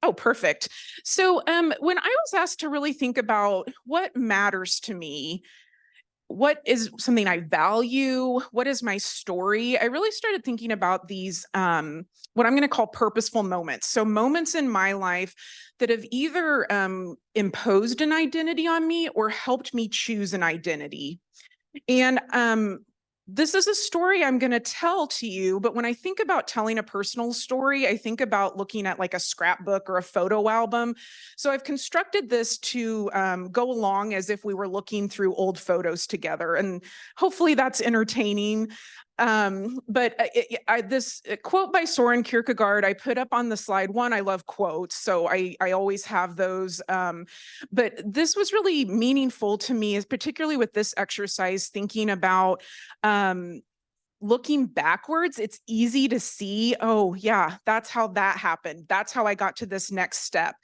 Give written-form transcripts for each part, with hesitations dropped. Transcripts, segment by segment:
Oh, perfect. So, when I was asked to really think about what matters to me, what is something I value, what is my story, I really started thinking about these, what I'm going to call purposeful moments. So, moments in my life that have either imposed an identity on me or helped me choose an identity. And this is a story I'm going to tell to you, but when I think about telling a personal story, I think about looking at like a scrapbook or a photo album. So I've constructed this to go along as if we were looking through old photos together, and hopefully that's entertaining. But this quote by Soren Kierkegaard, I put up on the slide. One, I love quotes, so I always have those. But this was really meaningful to me, is particularly with this exercise, thinking about looking backwards. It's easy to see, oh, yeah, that's how that happened. That's how I got to this next step.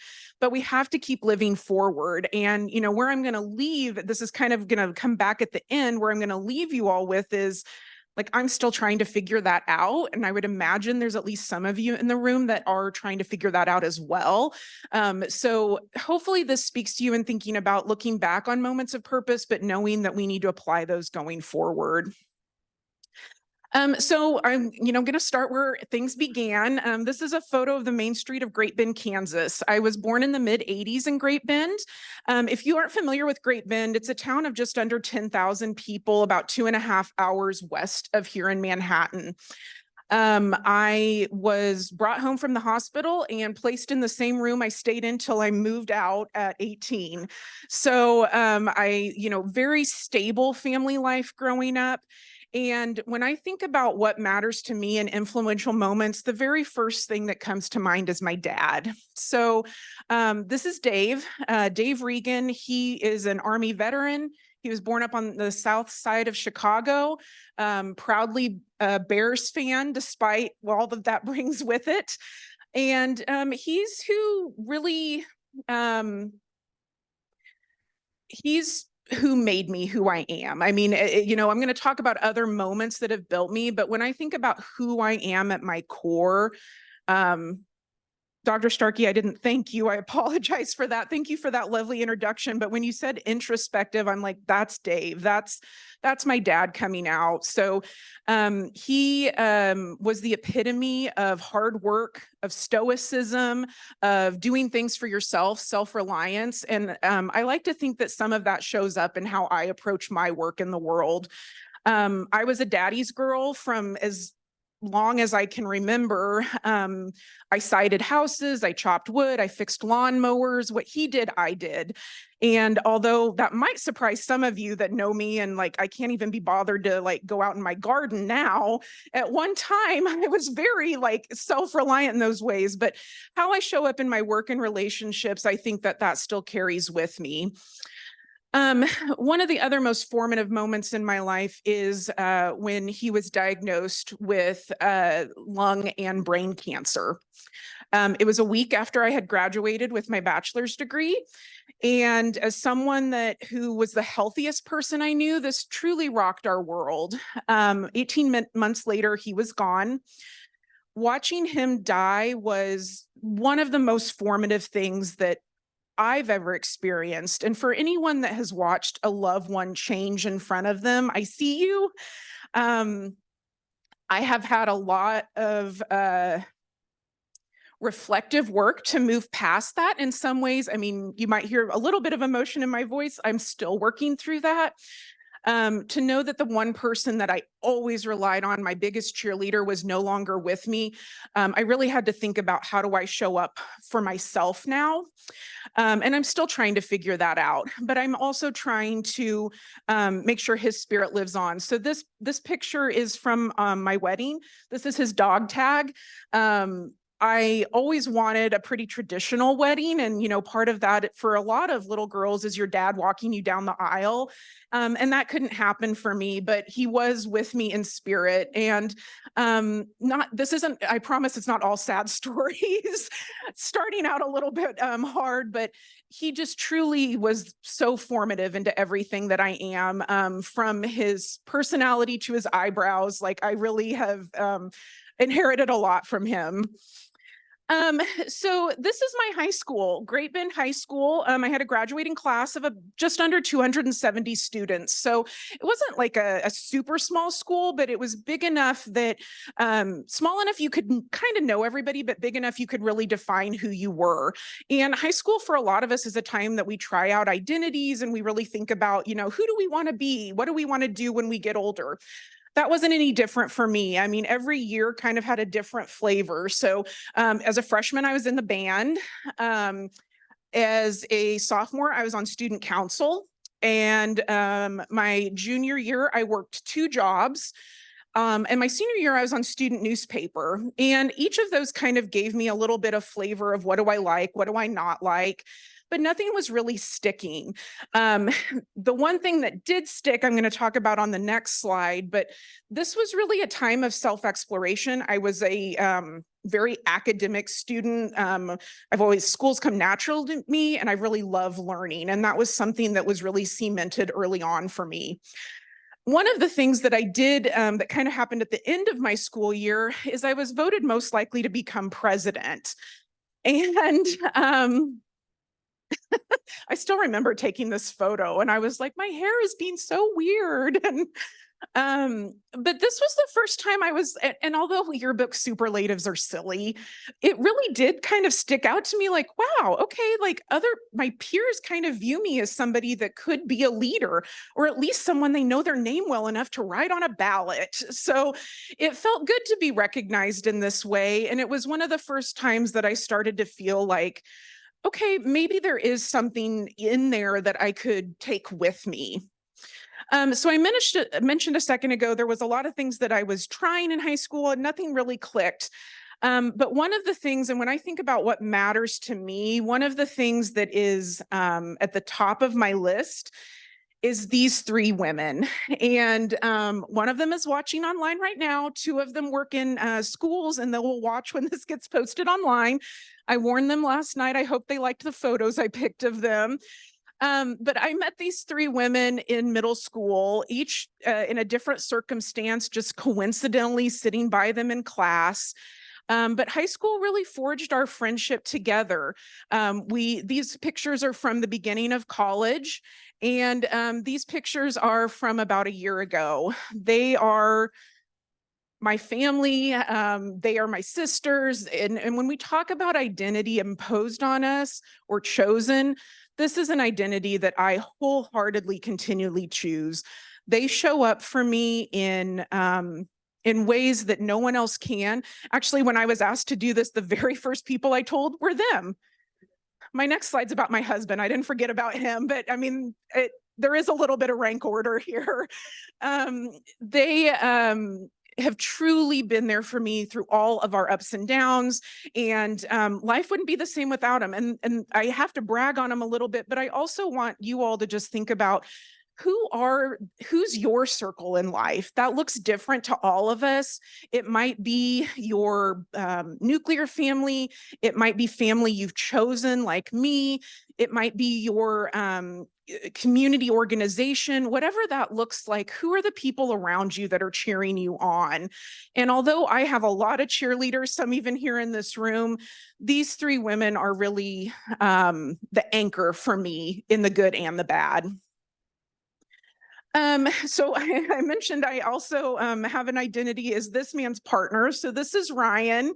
But we have to keep living forward. And, where I'm going to leave, this is kind of going to come back at the end, where I'm going to leave you all with is like, I'm still trying to figure that out. And I would imagine there's at least some of you in the room that are trying to figure that out as well. So hopefully this speaks to you in thinking about looking back on moments of purpose, but knowing that we need to apply those going forward. So I'm, going to start where things began. This is a photo of the main street of Great Bend, Kansas. I was born in the mid 80s in Great Bend. If you aren't familiar with Great Bend, it's a town of just under 10,000 people, about 2.5 hours west of here in Manhattan. I was brought home from the hospital and placed in the same room I stayed in till I moved out at 18. So very stable family life growing up. And when I think about what matters to me in influential moments, the very first thing that comes to mind is my dad. So this is Dave, Dave Regan. He is an Army veteran. He was born up on the south side of Chicago, proudly a Bears fan, despite all that brings with it. And he's who really, he's who made me who I am. I mean, I'm going to talk about other moments that have built me, but when I think about who I am at my core, um, Dr. Starkey, I didn't thank you. I apologize for that. Thank you for that lovely introduction. But when you said introspective, I'm like, that's Dave. That's my dad coming out. So he was the epitome of hard work, of stoicism, of doing things for yourself, self-reliance. And I like to think that some of that shows up in how I approach my work in the world. I was a daddy's girl from as long as I can remember. I sided houses, I chopped wood, I fixed lawnmowers. What he did, I did. And although that might surprise some of you that know me and like I can't even be bothered to like go out in my garden now, at one time I was very like self-reliant in those ways. But how I show up in my work and relationships, I think that still carries with me. One of the other most formative moments in my life is when he was diagnosed with lung and brain cancer. It was a week after I had graduated with my bachelor's degree. And as someone who was the healthiest person I knew, this truly rocked our world. 18 months later, he was gone. Watching him die was one of the most formative things that I've ever experienced. And for anyone that has watched a loved one change in front of them, I see you. I have had a lot of reflective work to move past that in some ways. I mean, you might hear a little bit of emotion in my voice. I'm still working through that. To know that the one person that I always relied on, my biggest cheerleader, was no longer with me. I really had to think about, how do I show up for myself now? And I'm still trying to figure that out, but I'm also trying to make sure his spirit lives on. So this picture is from my wedding. This is his dog tag. I always wanted a pretty traditional wedding. And, part of that for a lot of little girls is your dad walking you down the aisle. And that couldn't happen for me, but he was with me in spirit. And I promise it's not all sad stories, starting out a little bit hard, but he just truly was so formative into everything that I am, from his personality to his eyebrows. Like, I really have inherited a lot from him. So this is my high school, Great Bend High School. I had a graduating class of just under 270 students. So it wasn't like a super small school, but it was big enough that small enough you could kind of know everybody, but big enough you could really define who you were. And high school for a lot of us is a time that we try out identities and we really think about, who do we want to be? What do we want to do when we get older? That wasn't any different for me. I mean, every year kind of had a different flavor. So as a freshman, I was in the band. As a sophomore, I was on student council. And my junior year, I worked 2 jobs. And my senior year, I was on student newspaper. And each of those kind of gave me a little bit of flavor of what do I like, what do I not like, but nothing was really sticking. The one thing that did stick, I'm going to talk about on the next slide, but this was really a time of self-exploration. I was a very academic student. Schools come natural to me, and I really love learning. And that was something that was really cemented early on for me. One of the things that I did that kind of happened at the end of my school year is I was voted most likely to become president. And I still remember taking this photo and I was like, my hair is being so weird. But this was the first time I was, and although yearbook superlatives are silly, it really did kind of stick out to me like, wow, okay, like my peers kind of view me as somebody that could be a leader, or at least someone they know their name well enough to write on a ballot. So it felt good to be recognized in this way. And it was one of the first times that I started to feel like, okay, maybe there is something in there that I could take with me. So I mentioned a second ago, there was a lot of things that I was trying in high school and nothing really clicked. But one of the things, and when I think about what matters to me, one of the things that is at the top of my list is these 3 women. And one of them is watching online right now. 2 of them work in schools and they will watch when this gets posted online. I warned them last night. I hope they liked the photos I picked of them. But I met these 3 women in middle school, each in a different circumstance, just coincidentally sitting by them in class. But high school really forged our friendship together. These pictures are from the beginning of college, and these pictures are from about a year ago. They are my family, they are my sisters. And when we talk about identity imposed on us or chosen, this is an identity that I wholeheartedly continually choose. They show up for me in ways that no one else can. Actually, when I was asked to do this, the very first people I told were them. My next slide's about my husband. I didn't forget about him, but I mean, there is a little bit of rank order here. They have truly been there for me through all of our ups and downs, and life wouldn't be the same without them. And I have to brag on them a little bit, but I also want you all to just think about who's your circle in life. That looks different to all of us. It might be your nuclear family. It might be family you've chosen, like me. It might be your community organization, whatever that looks like. Who are the people around you that are cheering you on? And although I have a lot of cheerleaders, some even here in this room, these 3 women are really the anchor for me in the good and the bad. So I mentioned I also have an identity as this man's partner. So this is Ryan.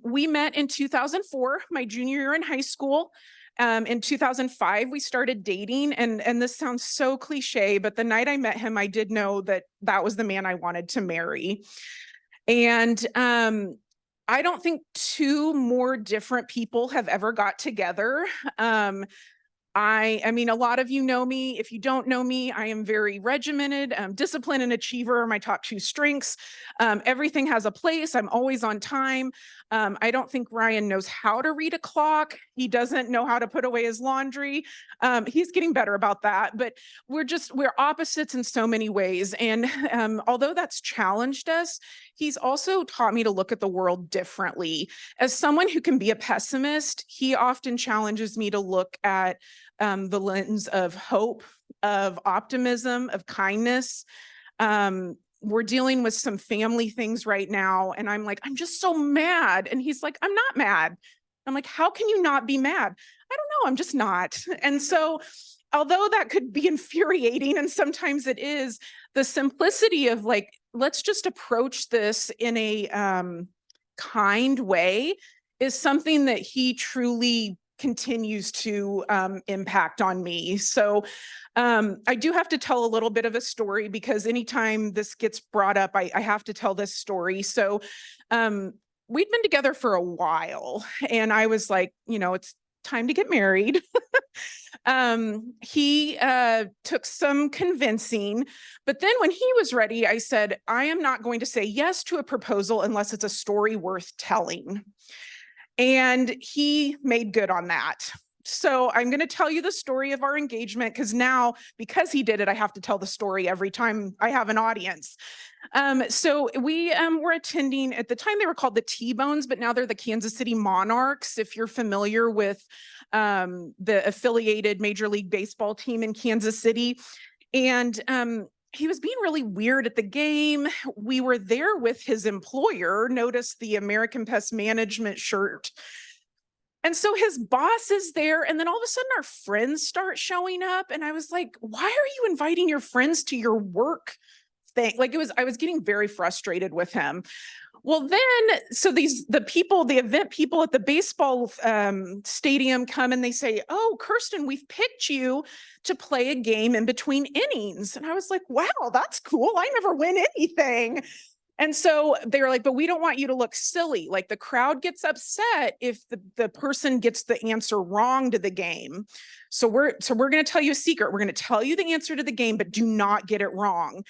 We met in 2004, my junior year in high school. In 2005, we started dating, and this sounds so cliche, but the night I met him, I did know that that was the man I wanted to marry. And I don't think 2 more different people have ever got together. I mean, a lot of you know me. If you don't know me, I am very regimented. Discipline and achiever are my top 2 strengths. Everything has a place. I'm always on time. I don't think Ryan knows how to read a clock. He doesn't know how to put away his laundry. He's getting better about that, but we're opposites in so many ways. And although that's challenged us, he's also taught me to look at the world differently. As someone who can be a pessimist, he often challenges me to look at the lens of hope, of optimism, of kindness. we're dealing with some family things right now. And I'm like, I'm just so mad. And he's like, I'm not mad. I'm like, how can you not be mad? I don't know, I'm just not. And so, although that could be infuriating, and sometimes it is, the simplicity of like, let's just approach this in a kind way is something that he truly continues to impact on me. So I do have to tell a little bit of a story, because anytime this gets brought up, I have to tell this story. So we'd been together for a while, and I was like, it's time to get married. He took some convincing, but then when he was ready, I said, I am not going to say yes to a proposal unless it's a story worth telling. And he made good on that. So I'm going to tell you the story of our engagement, because now, because he did it, I have to tell the story every time I have an audience. So we were attending, at the time they were called the T-Bones, but now they're the Kansas City Monarchs, if you're familiar with the affiliated Major League Baseball team in Kansas City. And he was being really weird at the game. We were there with his employer, notice the American Pest Management shirt. And so his boss is there, and then all of a sudden our friends start showing up. And I was like, why are you inviting your friends to your work thing? Like, I was getting very frustrated with him. Well, then, so the event people at the baseball stadium come and they say, oh, Kirsten, we've picked you to play a game in between innings. And I was like, wow, that's cool. I never win anything. And so they were like, but we don't want you to look silly. Like, the crowd gets upset if the person gets the answer wrong to the game. So we're going to tell you a secret. We're going to tell you the answer to the game, but do not get it wrong.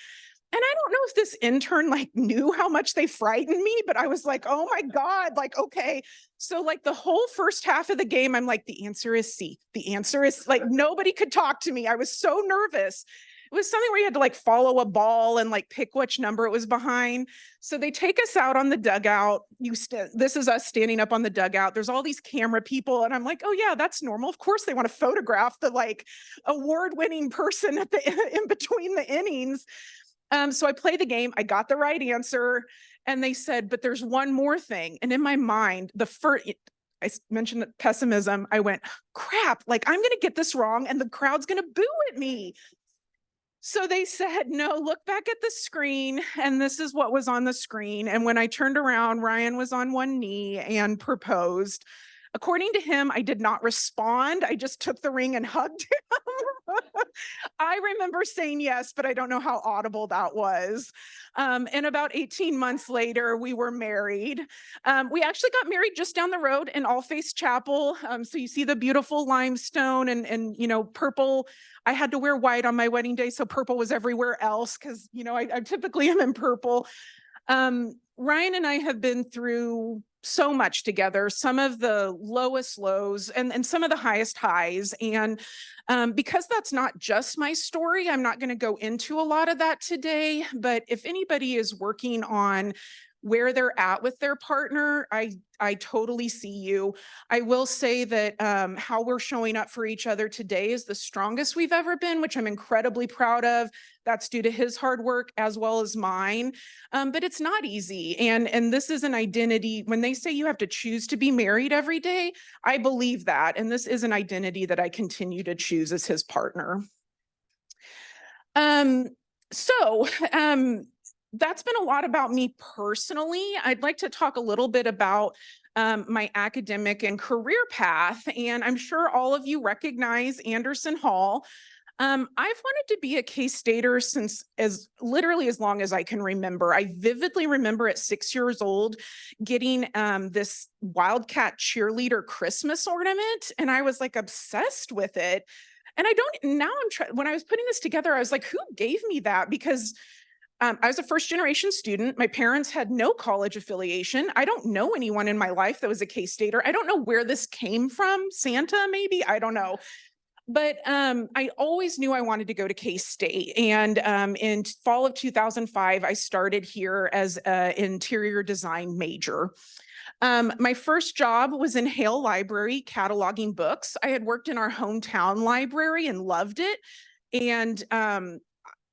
And I don't know if this intern like knew how much they frightened me, but I was like, oh my God, like, okay. So like the whole first half of the game, I'm like, the answer is C. The answer is, like, nobody could talk to me. I was so nervous. It was something where you had to like follow a ball and like pick which number it was behind. So they take us out on the dugout. This is us standing up on the dugout. There's all these camera people. And I'm like, oh yeah, that's normal. Of course they want to photograph the like award-winning person at in between the innings. So I play the game. I got the right answer. And they said, but there's one more thing. And in my mind, I mentioned pessimism. I went, crap, like I'm going to get this wrong and the crowd's going to boo at me. So they said, no, look back at the screen. And this is what was on the screen. And when I turned around, Ryan was on one knee and proposed. According to him, I did not respond. I just took the ring and hugged him. I remember saying yes, but I don't know how audible that was. And about 18 months later, we were married. We actually got married just down the road in All Faith Chapel. So you see the beautiful limestone and purple. I had to wear white on my wedding day, so purple was everywhere else because, I typically am in purple. Ryan and I have been through so much together, some of the lowest lows and some of the highest highs. And because that's not just my story, I'm not going to go into a lot of that today. But if anybody is working on where they're at with their partner, I totally see you. I will say that how we're showing up for each other today is the strongest we've ever been, which I'm incredibly proud of. That's due to his hard work as well as mine. But it's not easy. And this is an identity. When they say you have to choose to be married every day, I believe that. And this is an identity that I continue to choose as his partner. That's been a lot about me personally. I'd like to talk a little bit about my academic and career path. And I'm sure all of you recognize Anderson Hall. I've wanted to be a K-Stater since literally as long as I can remember. I vividly remember at 6 years old getting this Wildcat cheerleader Christmas ornament, and I was like obsessed with it. And when I was putting this together, I was like, who gave me that? Because I was a first generation student. My parents had no college affiliation. I don't know anyone in my life that was a K-Stater. I don't know where this came from. Santa, maybe? I don't know. But I always knew I wanted to go to K-State. And in fall of 2005, I started here as an interior design major. My first job was in Hale Library, cataloging books. I had worked in our hometown library and loved it. And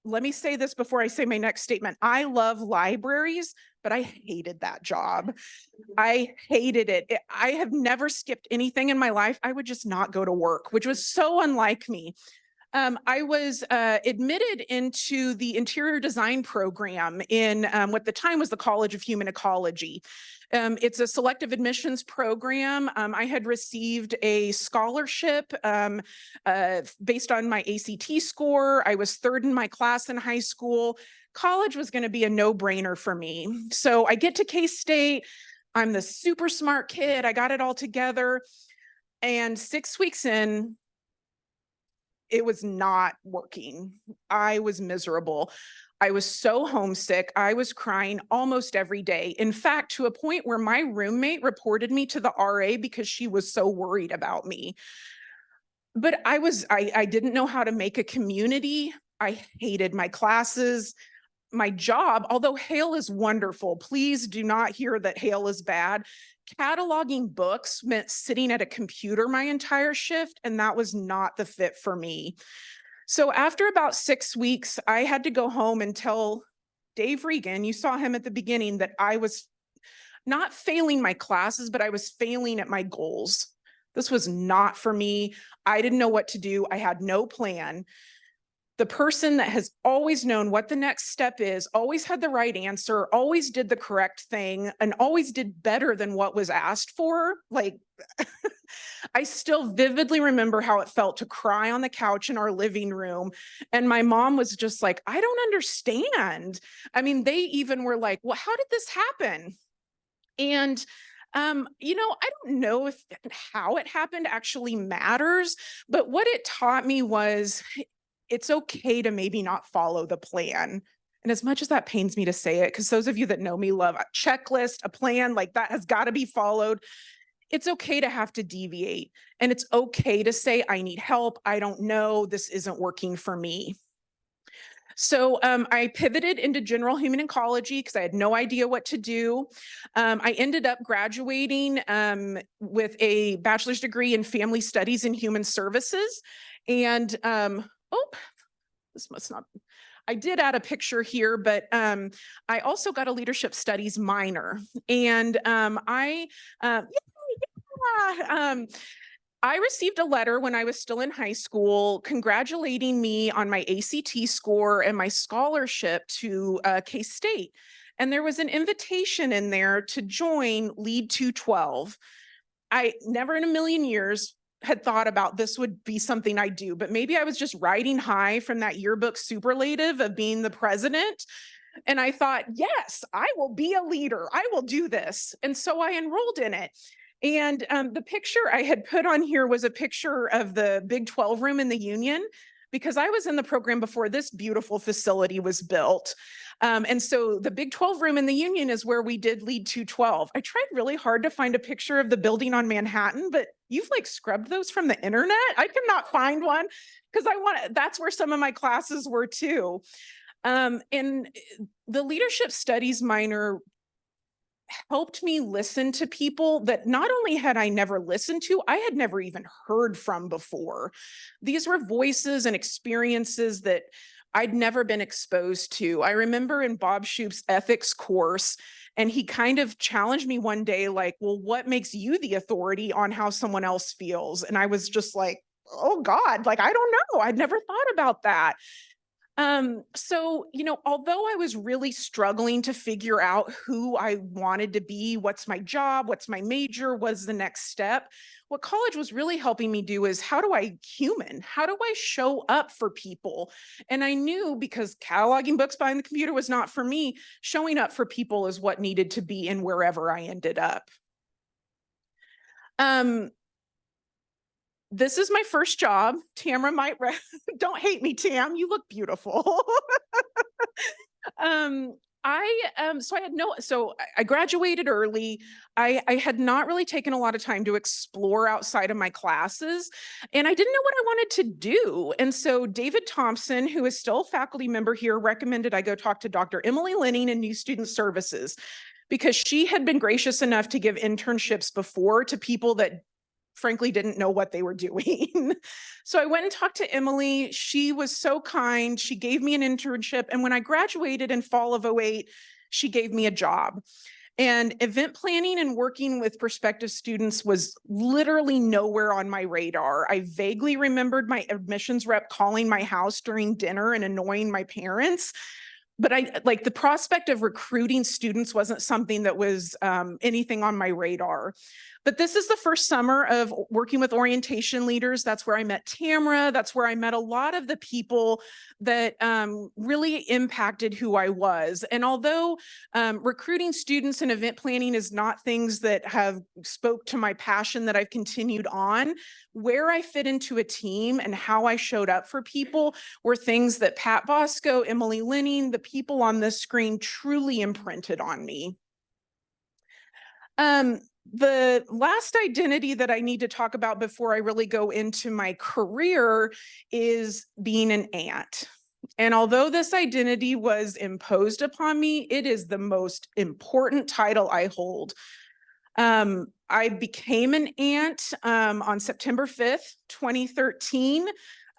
let me say this before I say my next statement. I love libraries, but I hated that job. I hated it. I have never skipped anything in my life. I would just not go to work, which was so unlike me. I was admitted into the interior design program in what at the time was the College of Human Ecology. It's a selective admissions program. I had received a scholarship based on my ACT score. I was third in my class in high school. College was going to be a no-brainer for me. So I get to K-State. I'm the super smart kid. I got it all together. And 6 weeks in, it was not working. I was miserable. I was so homesick. I was crying almost every day. In fact, to a point where my roommate reported me to the RA because she was so worried about me. But I didn't know how to make a community. I hated my classes. My job, although Hale is wonderful, please do not hear that Hale is bad. Cataloging books meant sitting at a computer my entire shift, and that was not the fit for me. So after about 6 weeks, I had to go home and tell Dave Regan, you saw him at the beginning, that I was not failing my classes, but I was failing at my goals. This was not for me. I didn't know what to do. I had no plan. The person that has always known what the next step is, always had the right answer, always did the correct thing, and always did better than what was asked for. Like, I still vividly remember how it felt to cry on the couch in our living room. And my mom was just like, I don't understand. I mean, they even were like, well, how did this happen? And I don't know if how it happened actually matters, but what it taught me was it's okay to maybe not follow the plan. And as much as that pains me to say it, because those of you that know me love a checklist, a plan, like that has got to be followed. It's okay to have to deviate. And it's okay to say, I need help. I don't know. This isn't working for me. So I pivoted into general human ecology because I had no idea what to do. I ended up graduating with a bachelor's degree in family studies and human services. And this must not, I did add a picture here, but I also got a leadership studies minor. And I received a letter when I was still in high school congratulating me on my ACT score and my scholarship to K-State. And there was an invitation in there to join Lead 212. I never in a million years had thought about this would be something I do, but maybe I was just riding high from that yearbook superlative of being the president. And I thought, yes, I will be a leader. I will do this. And so I enrolled in it. And the picture I had put on here was a picture of the Big 12 room in the Union, because I was in the program before this beautiful facility was built. And so the Big 12 room in the Union is where we did Lead 212. I tried really hard to find a picture of the building on Manhattan, but you've like scrubbed those from the internet. I could not find one because that's where some of my classes were too. And the leadership studies minor helped me listen to people that not only had I never listened to, I had never even heard from before. These were voices and experiences that I'd never been exposed to. I remember in Bob Shoup's ethics course, and he kind of challenged me one day, like, well, what makes you the authority on how someone else feels? And I was just like, oh God, like, I don't know. I'd never thought about that. So, although I was really struggling to figure out who I wanted to be, what's my job, what's my major, what's the next step, what college was really helping me do is how do I show up for people? And I knew, because cataloging books behind the computer was not for me, showing up for people is what needed to be in wherever I ended up. This is my first job. Tamara might, don't hate me, Tam, you look beautiful. So I graduated early. I had not really taken a lot of time to explore outside of my classes, and I didn't know what I wanted to do. And so David Thompson, who is still a faculty member here, recommended I go talk to Dr. Emily Linning in New Student Services, because she had been gracious enough to give internships before to people that frankly didn't know what they were doing. So I went and talked to Emily. She was so kind. She gave me an internship. And when I graduated in fall of 2008, she gave me a job. And event planning and working with prospective students was literally nowhere on my radar. I vaguely remembered my admissions rep calling my house during dinner and annoying my parents. But the prospect of recruiting students wasn't something that was anything on my radar. But this is the first summer of working with orientation leaders. That's where I met Tamara. That's where I met a lot of the people that really impacted who I was. And although recruiting students and event planning is not things that have spoke to my passion that I've continued on, where I fit into a team and how I showed up for people were things that Pat Bosco, Emily Linning, the people on this screen truly imprinted on me. The last identity that I need to talk about before I really go into my career is being an aunt. And although this identity was imposed upon me, it is the most important title I hold. I became an aunt on September 5th, 2013.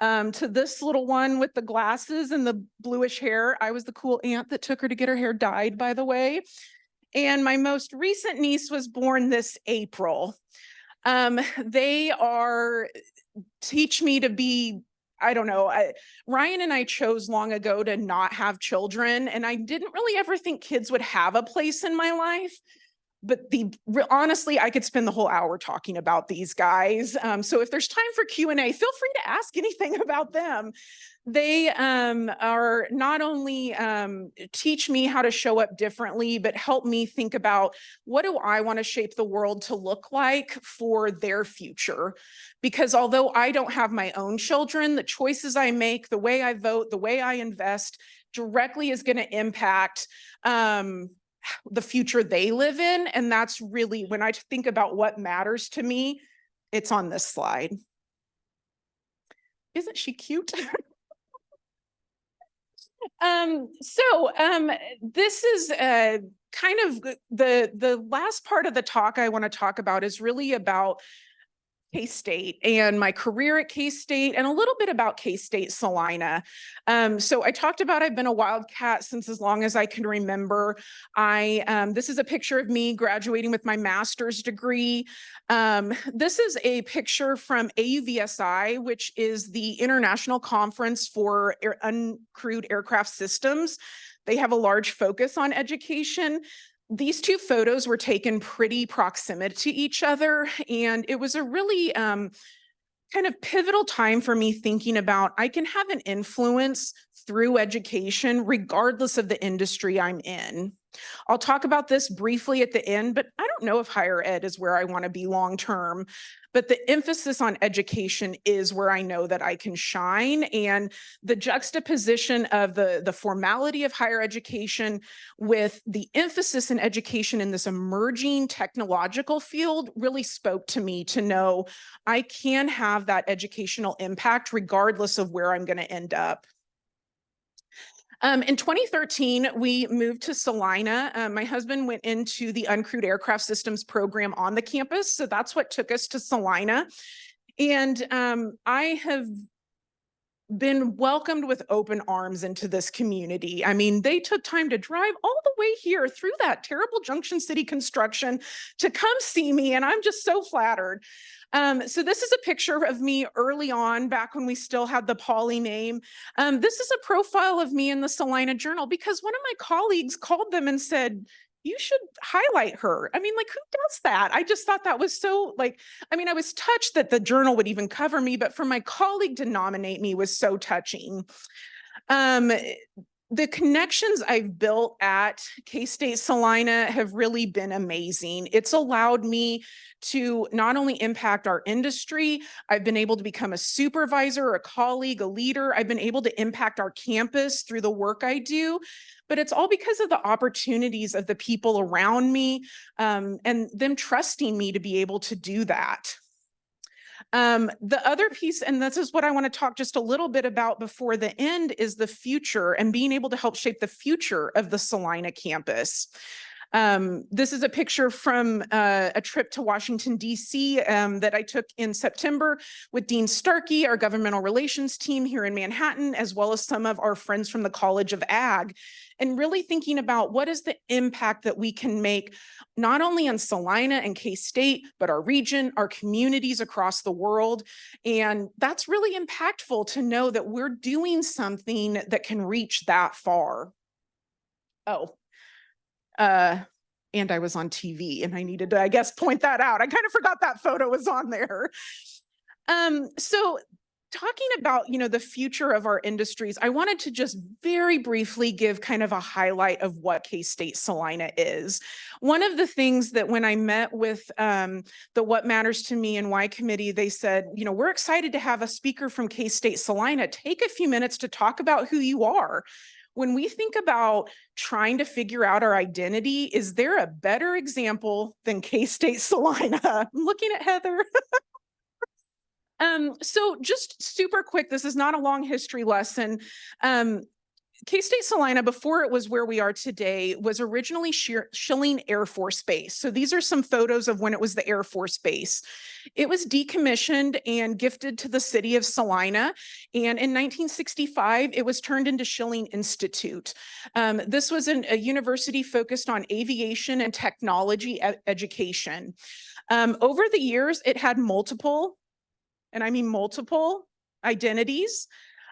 To this little one with the glasses and the bluish hair. I was the cool aunt that took her to get her hair dyed, by the way. And my most recent niece was born this April. They teach me to be, I don't know, Ryan and I chose long ago to not have children, and I didn't really ever think kids would have a place in my life. But honestly, I could spend the whole hour talking about these guys. So if there's time for Q&A, feel free to ask anything about them. They are not only teach me how to show up differently, but help me think about what do I want to shape the world to look like for their future. Because although I don't have my own children, the choices I make, the way I vote, the way I invest directly is going to impact the future they live in. And that's really, when I think about what matters to me, it's on this slide. Isn't she cute? This is kind of the last part of the talk I want to talk about is really about K-State and my career at K-State and a little bit about K-State Salina. So I talked about I've been a Wildcat since as long as I can remember. This is a picture of me graduating with my master's degree. This is a picture from AUVSI, which is the International Conference for Uncrewed Aircraft Systems. They have a large focus on education. These two photos were taken pretty proximate to each other, and it was a really kind of pivotal time for me thinking about I can have an influence through education regardless of the industry I'm in. I'll talk about this briefly at the end, but I don't know if higher ed is where I want to be long term. But the emphasis on education is where I know that I can shine. And the juxtaposition of the formality of higher education with the emphasis in education in this emerging technological field really spoke to me to know I can have that educational impact regardless of where I'm going to end up. In 2013, we moved to Salina. My husband went into the Uncrewed Aircraft Systems program on the campus, so that's what took us to Salina. And I have been welcomed with open arms into this community. I mean, they took time to drive all the way here through that terrible Junction City construction to come see me, and I'm just so flattered. So this is a picture of me early on, back when we still had the Pauley name. This is a profile of me in the Salina Journal because one of my colleagues called them and said, you should highlight her. I mean, like, who does that? I just thought that was so, like, I mean, I was touched that the journal would even cover me, but for my colleague to nominate me was so touching. The connections I've built at K-State Salina have really been amazing. It's allowed me to not only impact our industry, I've been able to become a supervisor, a colleague, a leader. I've been able to impact our campus through the work I do, but it's all because of the opportunities of the people around me and them trusting me to be able to do that. The other piece, and this is what I want to talk just a little bit about before the end, is the future and being able to help shape the future of the Salina campus. This is a picture from a trip to Washington, D.C. That I took in September with Dean Starkey, our governmental relations team here in Manhattan, as well as some of our friends from the College of Ag, and really thinking about what is the impact that we can make not only on Salina and K-State, but our region, our communities across the world. And that's really impactful to know that we're doing something that can reach that far. And I was on TV and I needed to, I guess, point that out. I kind of forgot that photo was on there. So talking about, the future of our industries, I wanted to just very briefly give kind of a highlight of what K-State Salina is. One of the things that when I met with the What Matters to Me and Why committee, they said, we're excited to have a speaker from K-State Salina. Take a few minutes to talk about who you are. When we think about trying to figure out our identity, is there a better example than K-State Salina? I'm looking at Heather. So just super quick, this is not a long history lesson. K-State Salina, before it was where we are today, was originally Schilling Air Force Base. So these are some photos of when it was the Air Force Base. It was decommissioned and gifted to the city of Salina. And in 1965, it was turned into Schilling Institute. This was a university focused on aviation and technology education. Over the years, it had multiple, and I mean multiple, identities.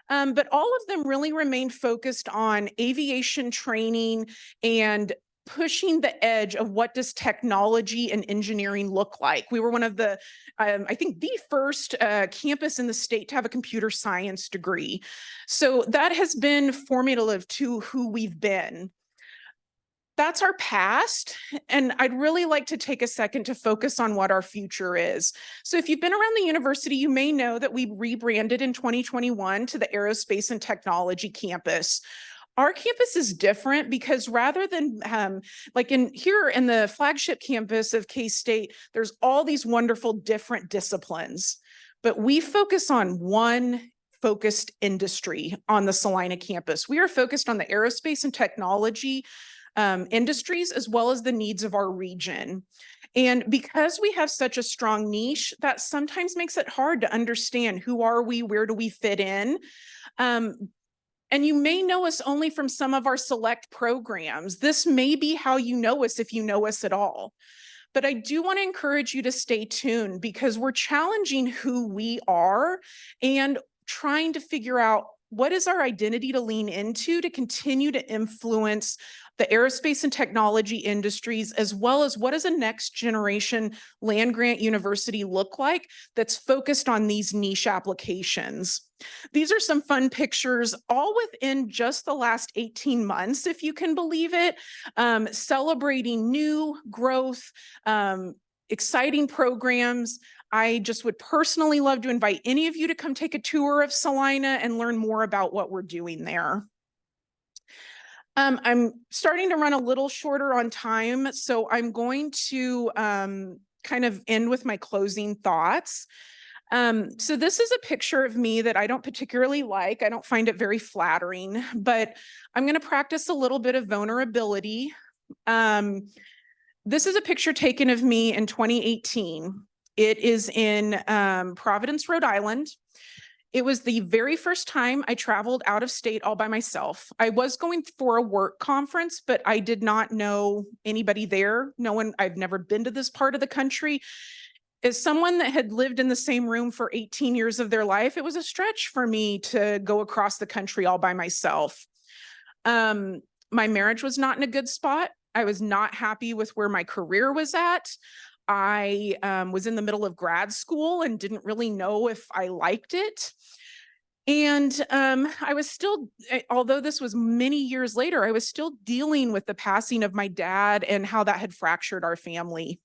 But all of them really remained focused on aviation training and pushing the edge of what does technology and engineering look like. We were one of the, I think the first campus in the state to have a computer science degree. So that has been formative to who we've been. That's our past, and I'd really like to take a second to focus on what our future is. So if you've been around the university, you may know that we rebranded in 2021 to the Aerospace and Technology campus. Our campus is different because rather than like here in the flagship campus of K-State, there's all these wonderful different disciplines, but we focus on one focused industry on the Salina campus. We are focused on the aerospace and technology industries, as well as the needs of our region. And because we have such a strong niche, that sometimes makes it hard to understand who are we, where do we fit in? And you may know us only from some of our select programs. This may be how you know us if you know us at all. But I do want to encourage you to stay tuned because we're challenging who we are and trying to figure out what is our identity to lean into to continue to influence the aerospace and technology industries, as well as what does a next generation land-grant university look like that's focused on these niche applications. These are some fun pictures, all within just the last 18 months, if you can believe it, celebrating new growth, exciting programs. I just would personally love to invite any of you to come take a tour of Salina and learn more about what we're doing there. I'm starting to run a little shorter on time, so I'm going to kind of end with my closing thoughts. So this is a picture of me that I don't particularly like. I don't find it very flattering, but I'm going to practice a little bit of vulnerability. This is a picture taken of me in 2018. It is in Providence, Rhode Island. It was the very first time I traveled out of state all by myself. I was going for a work conference, but I did not know anybody there. I've never been to this part of the country. As someone that had lived in the same room for 18 years of their life, it was a stretch for me to go across the country all by myself. My marriage was not in a good spot. I was not happy with where my career was at. I was in the middle of grad school and didn't really know if I liked it. And I was still, although this was many years later, I was still dealing with the passing of my dad and how that had fractured our family.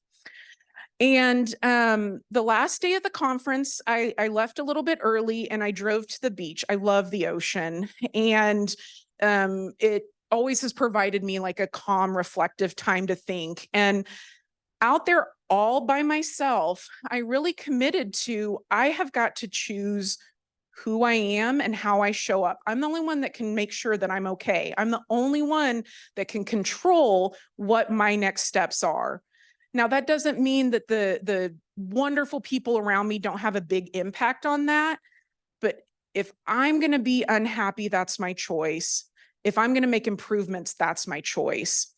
And the last day of the conference, I left a little bit early and I drove to the beach. I love the ocean, and it always has provided me like a calm, reflective time to think. And out there all by myself, I really committed to, I have got to choose who I am and how I show up. I'm the only one that can make sure that I'm okay. I'm the only one that can control what my next steps are. Now, that doesn't mean that the wonderful people around me don't have a big impact on that. But if I'm going to be unhappy, that's my choice. If I'm going to make improvements, that's my choice.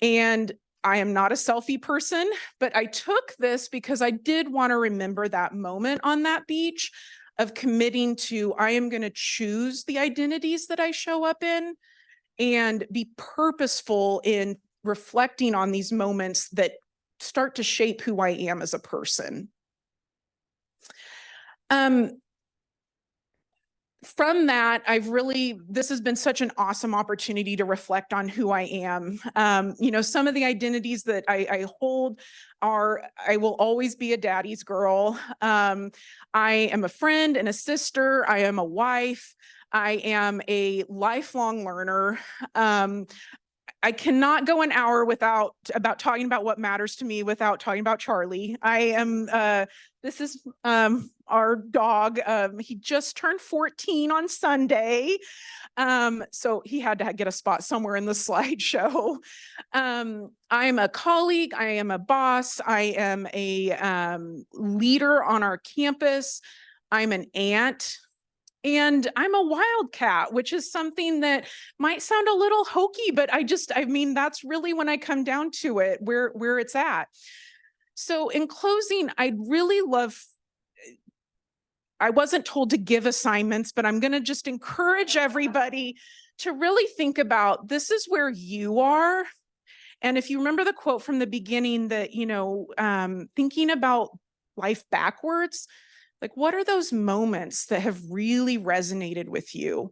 And I am not a selfie person, but I took this because I did want to remember that moment on that beach of committing to, I am going to choose the identities that I show up in and be purposeful in reflecting on these moments that start to shape who I am as a person. From that, this has been such an awesome opportunity to reflect on who I am. Some of the identities that I hold are, I will always be a daddy's girl. I am a friend and a sister. I am a wife. I am a lifelong learner. I cannot go an hour about talking about what matters to me without talking about Charlie. This is our dog. He just turned 14 on Sunday. So he had to get a spot somewhere in the slideshow. I'm a colleague. I am a boss. I am a leader on our campus. I'm an aunt. And I'm a wildcat, which is something that might sound a little hokey, but that's really when I come down to it, where it's at. So in closing, I wasn't told to give assignments, but I'm going to just encourage everybody to really think about, this is where you are. And if you remember the quote from the beginning that, thinking about life backwards, like, what are those moments that have really resonated with you?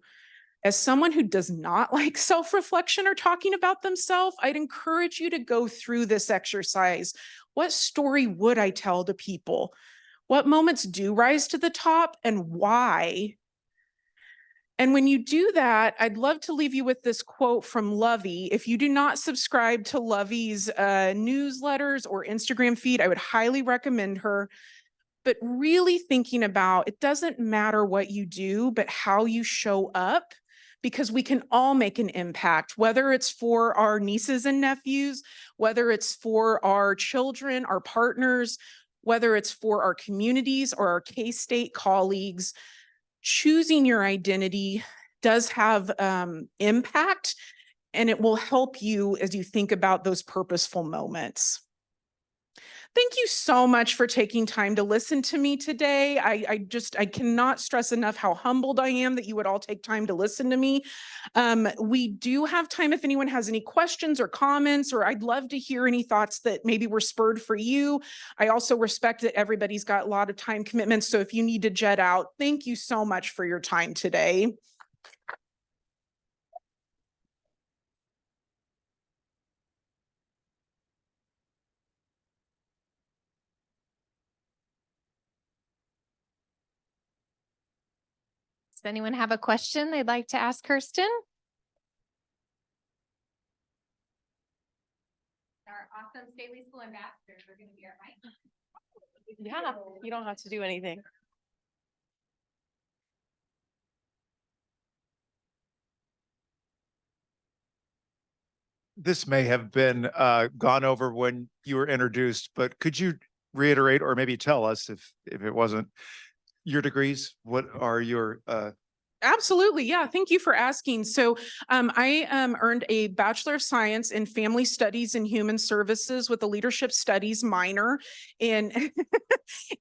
As someone who does not like self-reflection or talking about themselves, I'd encourage you to go through this exercise. What story would I tell to people? What moments do rise to the top and why? And when you do that, I'd love to leave you with this quote from Lovey. If you do not subscribe to Lovey's newsletters or Instagram feed, I would highly recommend her. But really thinking about, it doesn't matter what you do, but how you show up, because we can all make an impact, whether it's for our nieces and nephews, whether it's for our children, our partners, whether it's for our communities or our K-State colleagues. Choosing your identity does have impact, and it will help you as you think about those purposeful moments. Thank you so much for taking time to listen to me today. I cannot stress enough how humbled I am that you would all take time to listen to me. We do have time if anyone has any questions or comments, or I'd love to hear any thoughts that maybe were spurred for you. I also respect that everybody's got a lot of time commitments, so if you need to jet out, thank you so much for your time today. Does anyone have a question they'd like to ask Kirsten? Our awesome Staley School ambassadors are going to be our mic. Yeah, you don't have to do anything. This may have been gone over when you were introduced, but could you reiterate or maybe tell us if it wasn't your degrees? What are your Absolutely. Yeah. Thank you for asking. So I earned a Bachelor of Science in Family Studies and Human Services with a Leadership Studies minor in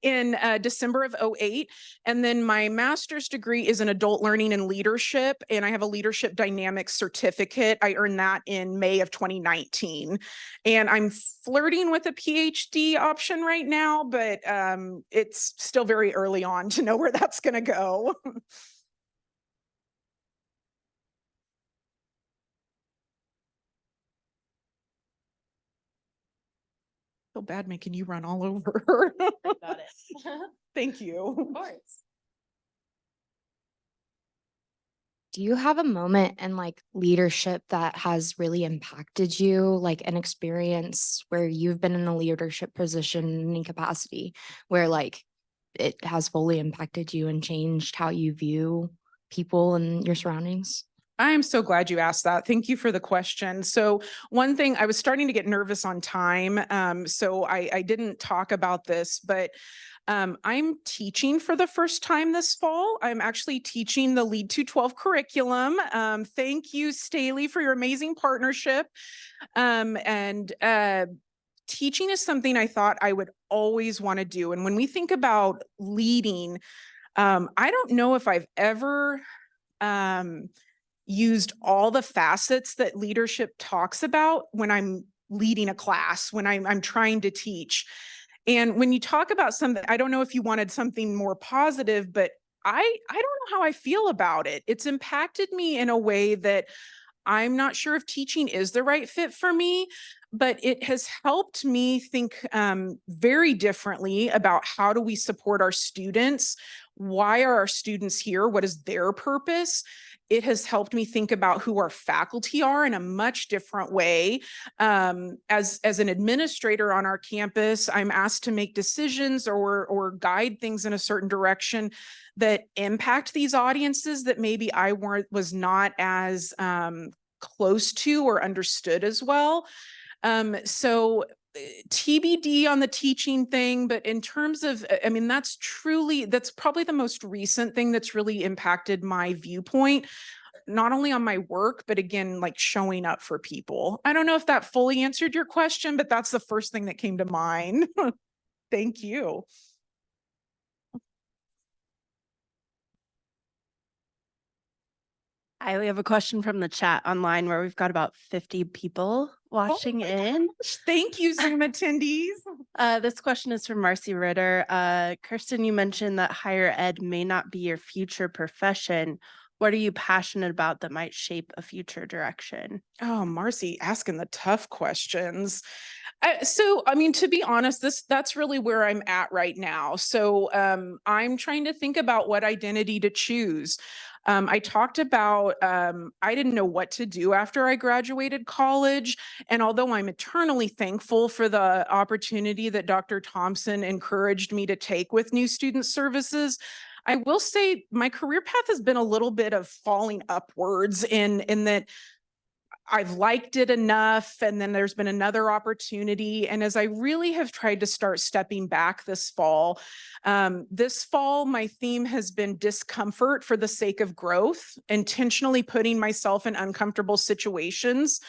in December of 2008. And then my master's degree is in Adult Learning and Leadership, and I have a Leadership Dynamics certificate. I earned that in May of 2019. And I'm flirting with a PhD option right now, but it's still very early on to know where that's going to go. Feel bad making you run all over. Got it. Thank you. Of course. Do you have a moment in like leadership that has really impacted you, like an experience where you've been in a leadership position in any capacity where like it has fully impacted you and changed how you view people and your surroundings? I'm so glad you asked that. Thank you for the question. So one thing, I was starting to get nervous on time, so I didn't talk about this, but I'm teaching for the first time this fall. I'm actually teaching the Lead 212 curriculum. Thank you, Staley, for your amazing partnership. And teaching is something I thought I would always want to do. And when we think about leading, I don't know if I've ever used all the facets that leadership talks about when I'm leading a class, when I'm trying to teach. And when you talk about something, I don't know if you wanted something more positive, but I don't know how I feel about it. It's impacted me in a way that I'm not sure if teaching is the right fit for me, but it has helped me think very differently about how do we support our students? Why are our students here? What is their purpose? It has helped me think about who our faculty are in a much different way. As an administrator on our campus, I'm asked to make decisions or guide things in a certain direction that impact these audiences that maybe I was not as close to or understood as well. So TBD on the teaching thing, but in terms of, I mean, that's probably the most recent thing that's really impacted my viewpoint, not only on my work, but again, like showing up for people. I don't know if that fully answered your question, but that's the first thing that came to mind. Thank you. We have a question from the chat online where we've got about 50 people watching in. Thank you, Zoom attendees. This question is from Marcy Ritter. Kirsten, you mentioned that higher ed may not be your future profession. What are you passionate about that might shape a future direction? Oh, Marcy, asking the tough questions. So, I mean, to be honest, that's really where I'm at right now. So I'm trying to think about what identity to choose. I talked about, I didn't know what to do after I graduated college. And although I'm eternally thankful for the opportunity that Dr. Thompson encouraged me to take with New Student Services, I will say my career path has been a little bit of falling upwards in that I've liked it enough, and then there's been another opportunity. And as I really have tried to start stepping back this fall, my theme has been discomfort for the sake of growth, intentionally putting myself in uncomfortable situations.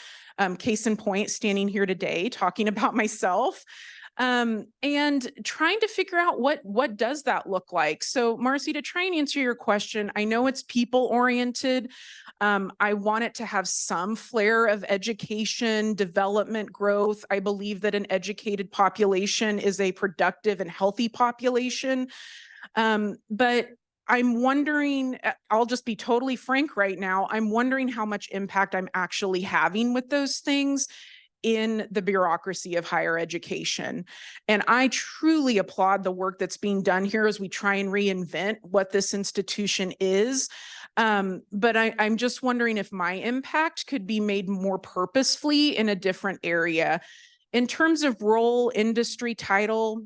Case in point, standing here today, talking about myself. And trying to figure out what does that look like. So Marcy, to try and answer your question, I know it's people oriented. I want it to have some flair of education, development, growth. I believe that an educated population is a productive and healthy population. But I'm wondering, I'll just be totally frank right now, I'm wondering how much impact I'm actually having with those things in the bureaucracy of higher education. And I truly applaud the work that's being done here as we try and reinvent what this institution is. But I'm just wondering if my impact could be made more purposefully in a different area. In terms of role, industry, title,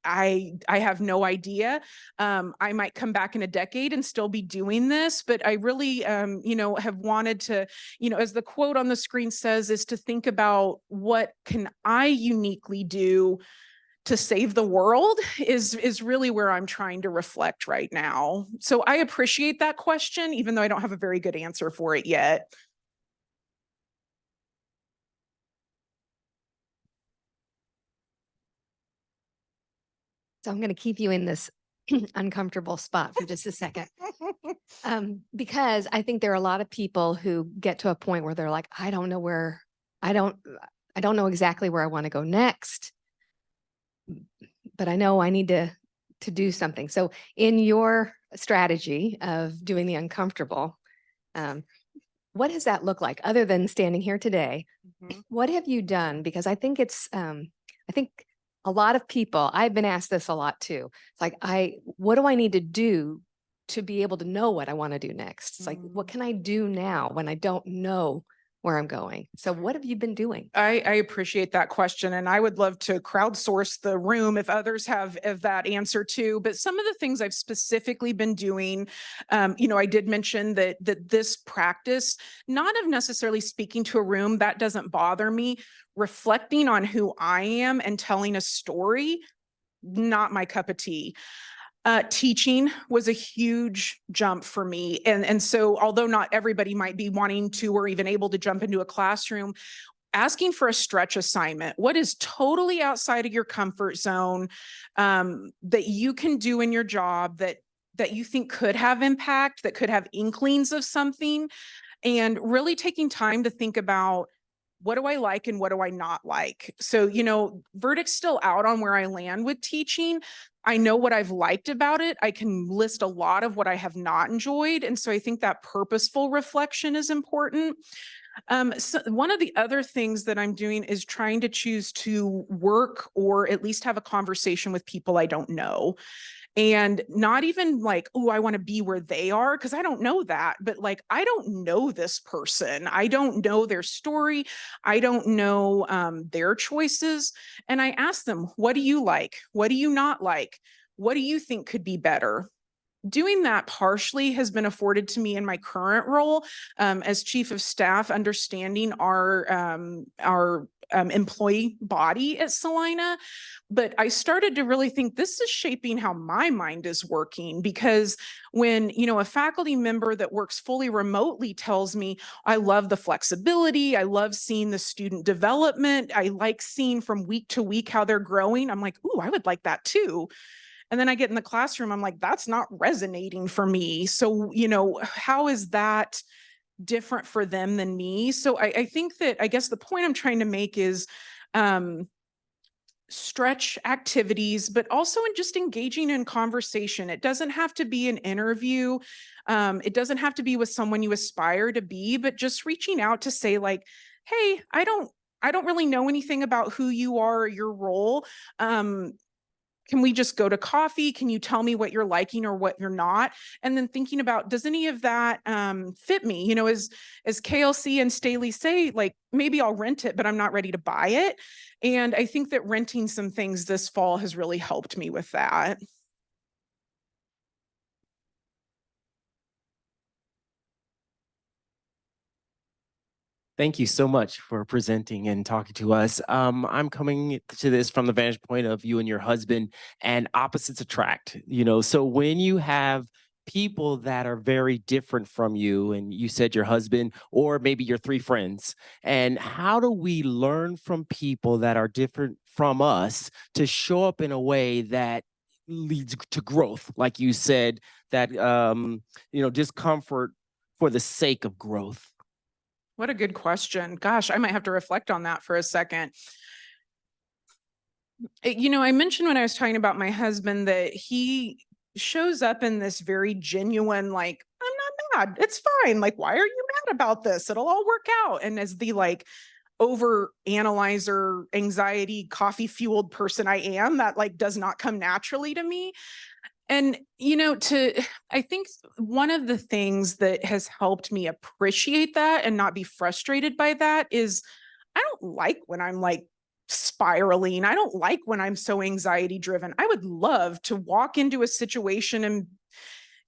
I have no idea. I might come back in a decade and still be doing this, but I really, have wanted to, as the quote on the screen says, is to think about what can I uniquely do to save the world is really where I'm trying to reflect right now. So I appreciate that question, even though I don't have a very good answer for it yet. So I'm going to keep you in this uncomfortable spot for just a second. Because I think there are a lot of people who get to a point where they're like, I don't know exactly where I want to go next, but I know I need to do something. So in your strategy of doing the uncomfortable, what does that look like other than standing here today? Mm-hmm. What have you done? Because I think I think a lot of people, I've been asked this a lot too. It's like, what do I need to do to be able to know what I want to do next? It's like, what can I do now when I don't know where I'm going. So what have you been doing? I appreciate that question, and I would love to crowdsource the room if others have that answer too. But some of the things I've specifically been doing, I did mention that this practice, not of necessarily speaking to a room, that doesn't bother me. Reflecting on who I am and telling a story, not my cup of tea. Teaching was a huge jump for me. And so although not everybody might be wanting to or even able to jump into a classroom, asking for a stretch assignment, what is totally outside of your comfort zone, that you can do in your job that you think could have impact, that could have inklings of something, and really taking time to think about, what do I like and what do I not like? So, verdict's still out on where I land with teaching. I know what I've liked about it. I can list a lot of what I have not enjoyed. And so I think that purposeful reflection is important. So one of the other things that I'm doing is trying to choose to work or at least have a conversation with people I don't know. And not even like, oh, I want to be where they are, because I don't know that, but like, I don't know this person. I don't know their story. I don't know their choices. And I ask them, what do you like? What do you not like? What do you think could be better? Doing that partially has been afforded to me in my current role as chief of staff, understanding our employee body at Salina. But I started to really think this is shaping how my mind is working, because when, a faculty member that works fully remotely tells me, I love the flexibility, I love seeing the student development, I like seeing from week to week how they're growing, I'm like, ooh, I would like that too. And then I get in the classroom, I'm like, that's not resonating for me. So, how is that different for them than me? So I think that, I guess the point I'm trying to make is stretch activities, but also in just engaging in conversation. It doesn't have to be an interview. It doesn't have to be with someone you aspire to be, but just reaching out to say like, hey, I don't really know anything about who you are or your role. Can we just go to coffee? Can you tell me what you're liking or what you're not? And then thinking about, does any of that fit me? As KLC and Staley say, like, maybe I'll rent it, but I'm not ready to buy it. And I think that renting some things this fall has really helped me with that. Thank you so much for presenting and talking to us. I'm coming to this from the vantage point of you and your husband, and opposites attract, so when you have people that are very different from you, and you said your husband, or maybe your three friends, and how do we learn from people that are different from us to show up in a way that leads to growth? Like you said, that, discomfort for the sake of growth. What a good question. Gosh, I might have to reflect on that for a second. I mentioned when I was talking about my husband that he shows up in this very genuine, like, I'm not mad. It's fine. Like, why are you mad about this? It'll all work out. And as the like over analyzer, anxiety, coffee fueled person I am, that like does not come naturally to me. And, I think one of the things that has helped me appreciate that and not be frustrated by that is I don't like when I'm like spiraling. I don't like when I'm so anxiety driven. I would love to walk into a situation and,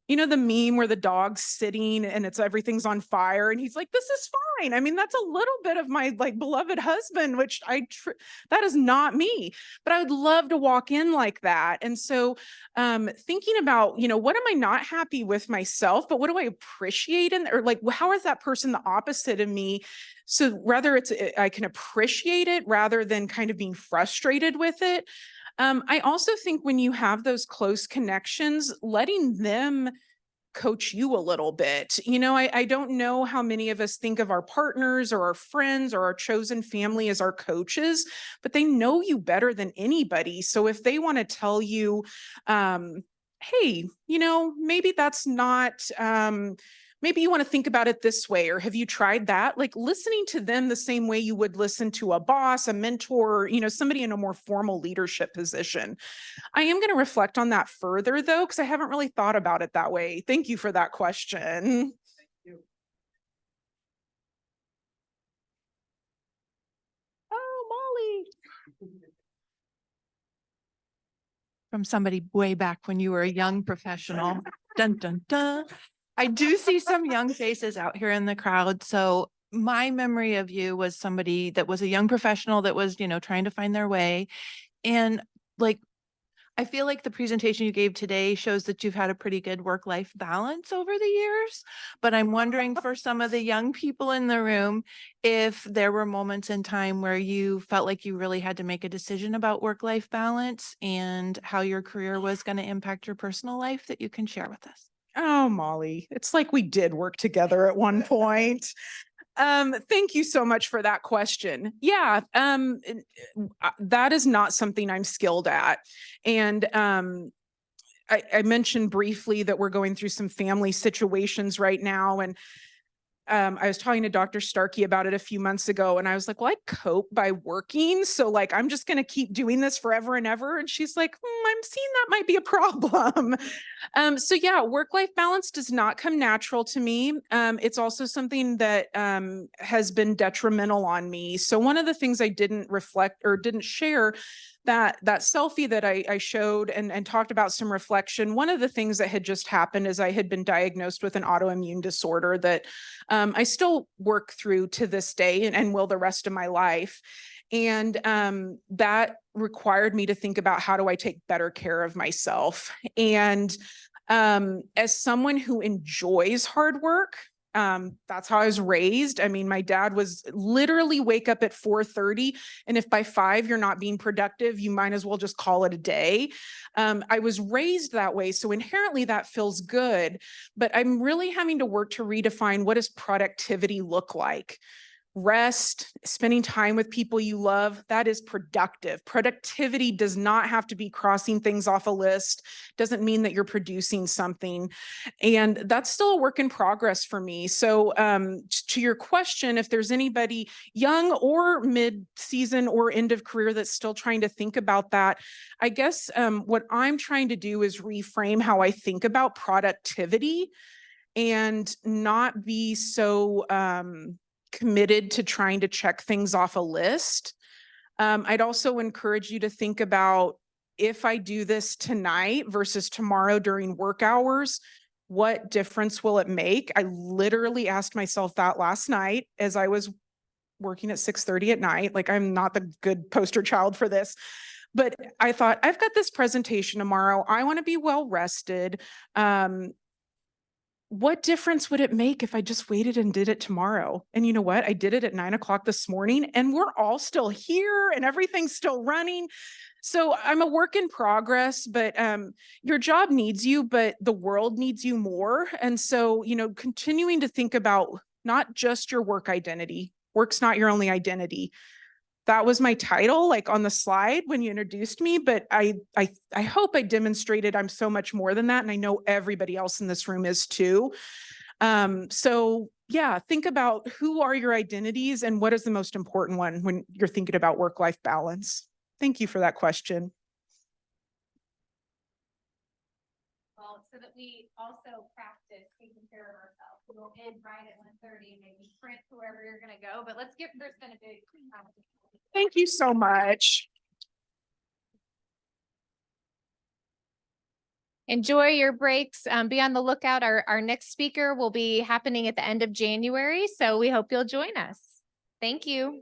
the meme where the dog's sitting and everything's on fire and he's like, this is fine. I mean, that's a little bit of my like beloved husband, which that is not me, but I would love to walk in like that. And so thinking about, what am I not happy with myself, but what do I appreciate or like, how is that person the opposite of me? So rather I can appreciate it rather than kind of being frustrated with it. I also think when you have those close connections, letting them coach you a little bit. I don't know how many of us think of our partners or our friends or our chosen family as our coaches, but they know you better than anybody. So if they want to tell you, hey, maybe that's not, maybe you want to think about it this way, or have you tried that? Like listening to them the same way you would listen to a boss, a mentor, somebody in a more formal leadership position. I am going to reflect on that further though, because I haven't really thought about it that way. Thank you for that question. From somebody way back when you were a young professional. Dun, dun, dun. I do see some young faces out here in the crowd. So my memory of you was somebody that was a young professional that was, trying to find their way. And like, I feel like the presentation you gave today shows that you've had a pretty good work-life balance over the years. But I'm wondering for some of the young people in the room, if there were moments in time where you felt like you really had to make a decision about work-life balance and how your career was going to impact your personal life that you can share with us. Oh, Molly, it's like we did work together at one point. Thank you so much for that question. Yeah, that is not something I'm skilled at. And I mentioned briefly that we're going through some family situations right now. And I was talking to Dr. Starkey about it a few months ago, and I was like, well, I cope by working. So like, I'm just going to keep doing this forever and ever. And she's like, I'm seeing that might be a problem. So yeah, work-life balance does not come natural to me. It's also something that has been detrimental on me. So one of the things I didn't reflect or didn't share, that selfie that I showed and talked about some reflection. One of the things that had just happened is I had been diagnosed with an autoimmune disorder that I still work through to this day and will the rest of my life. And that required me to think about, how do I take better care of myself? And as someone who enjoys hard work, that's how I was raised. I mean, my dad was literally wake up at 4:30. And if by 5 you're not being productive, you might as well just call it a day. I was raised that way. So inherently that feels good, but I'm really having to work to redefine, what does productivity look like? Rest, spending time with people you love, that is productive. Productivity does not have to be crossing things off a list. Doesn't mean that you're producing something. And that's still a work in progress for me. So to your question, if there's anybody young or mid-season or end of career that's still trying to think about that, I guess what I'm trying to do is reframe how I think about productivity and not be so committed to trying to check things off a list. I'd also encourage you to think about, if I do this tonight versus tomorrow during work hours, what difference will it make? I literally asked myself that last night as I was working at 6:30 at night. Like, I'm not the good poster child for this, but I thought, I've got this presentation tomorrow. I want to be well rested. What difference would it make if I just waited and did it tomorrow? And you know what? I did it at 9 o'clock this morning, and we're all still here and everything's still running. So I'm a work in progress, but your job needs you, but the world needs you more. And so, continuing to think about not just your work identity. Work's not your only identity. That was my title, like on the slide when you introduced me, but I hope I demonstrated I'm so much more than that. And I know everybody else in this room is too. So yeah, think about, who are your identities and what is the most important one when you're thinking about work-life balance? Thank you for that question. Well, so that we also practice taking care of ourselves. We'll end right at 1:30 and maybe sprint to wherever you're gonna go, but let's give Kirsten a big Thank you so much. Enjoy your breaks. Be on the lookout. Our next speaker will be happening at the end of January, so we hope you'll join us. Thank you.